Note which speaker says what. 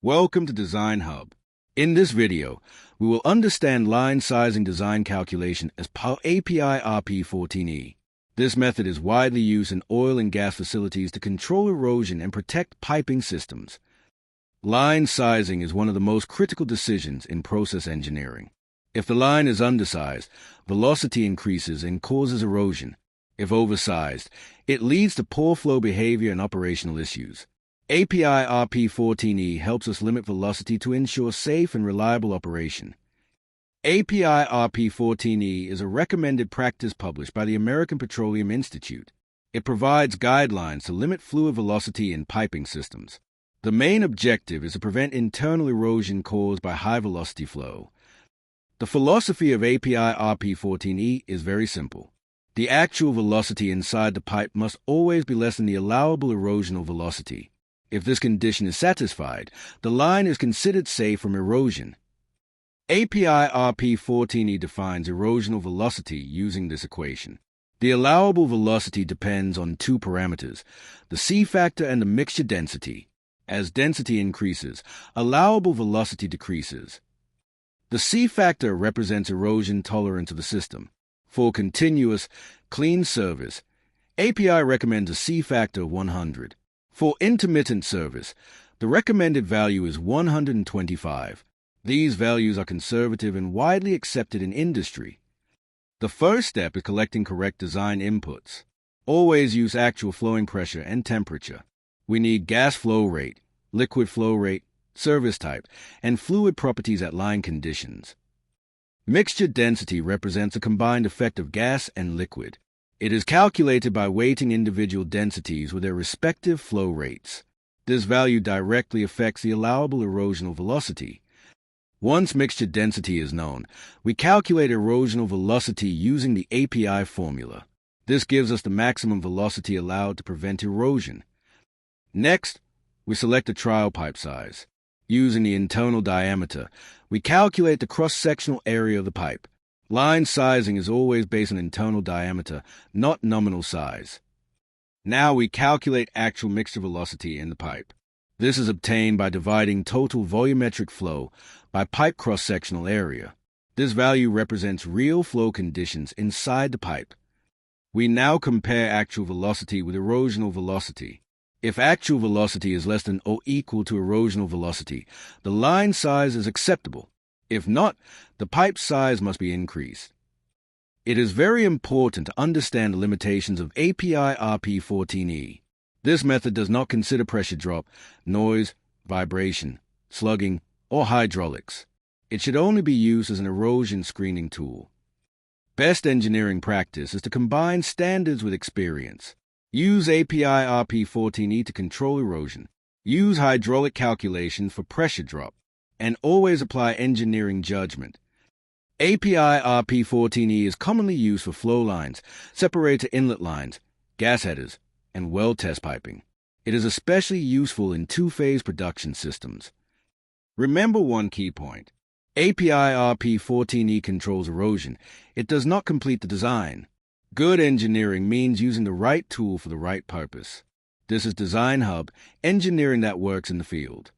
Speaker 1: Welcome to Design Hub. In this video, we will understand line sizing design calculation as API RP14E. This method is widely used in oil and gas facilities to control erosion and protect piping systems. Line sizing is one of the most critical decisions in process engineering. If the line is undersized, velocity increases and causes erosion. If oversized, it leads to poor flow behavior and operational issues. API RP14E helps us limit velocity to ensure safe and reliable operation. API RP14E is a recommended practice published by the American Petroleum Institute. It provides guidelines to limit fluid velocity in piping systems. The main objective is to prevent internal erosion caused by high-velocity flow. The philosophy of API RP14E is very simple. The actual velocity inside the pipe must always be less than the allowable erosional velocity. If this condition is satisfied, the line is considered safe from erosion. API RP14E defines erosional velocity using this equation. The allowable velocity depends on two parameters, the C factor and the mixture density. As density increases, allowable velocity decreases. The C factor represents erosion tolerance of the system. For continuous, clean service, API recommends a C factor of 100. For intermittent service, the recommended value is 125. These values are conservative and widely accepted in industry. The first step is collecting correct design inputs. Always use actual flowing pressure and temperature. We need gas flow rate, liquid flow rate, service type, and fluid properties at line conditions. Mixture density represents a combined effect of gas and liquid. It is calculated by weighting individual densities with their respective flow rates. This value directly affects the allowable erosional velocity. Once mixture density is known, we calculate erosional velocity using the API formula. This gives us the maximum velocity allowed to prevent erosion. Next, we select a trial pipe size. Using the internal diameter, we calculate the cross-sectional area of the pipe. Line sizing is always based on internal diameter, not nominal size. Now we calculate actual mixture velocity in the pipe. This is obtained by dividing total volumetric flow by pipe cross-sectional area. This value represents real flow conditions inside the pipe. We now compare actual velocity with erosional velocity. If actual velocity is less than or equal to erosional velocity, the line size is acceptable. If not, the pipe size must be increased. It is very important to understand the limitations of API RP14E. This method does not consider pressure drop, noise, vibration, slugging, or hydraulics. It should only be used as an erosion screening tool. Best engineering practice is to combine standards with experience. Use API RP14E to control erosion. Use hydraulic calculations for pressure drop. And always apply engineering judgment. API RP14E is commonly used for flow lines, separator inlet lines, gas headers, and well test piping. It is especially useful in two-phase production systems. Remember one key point. API RP14E controls erosion. It does not complete the design. Good engineering means using the right tool for the right purpose. This is Design Hub, engineering that works in the field.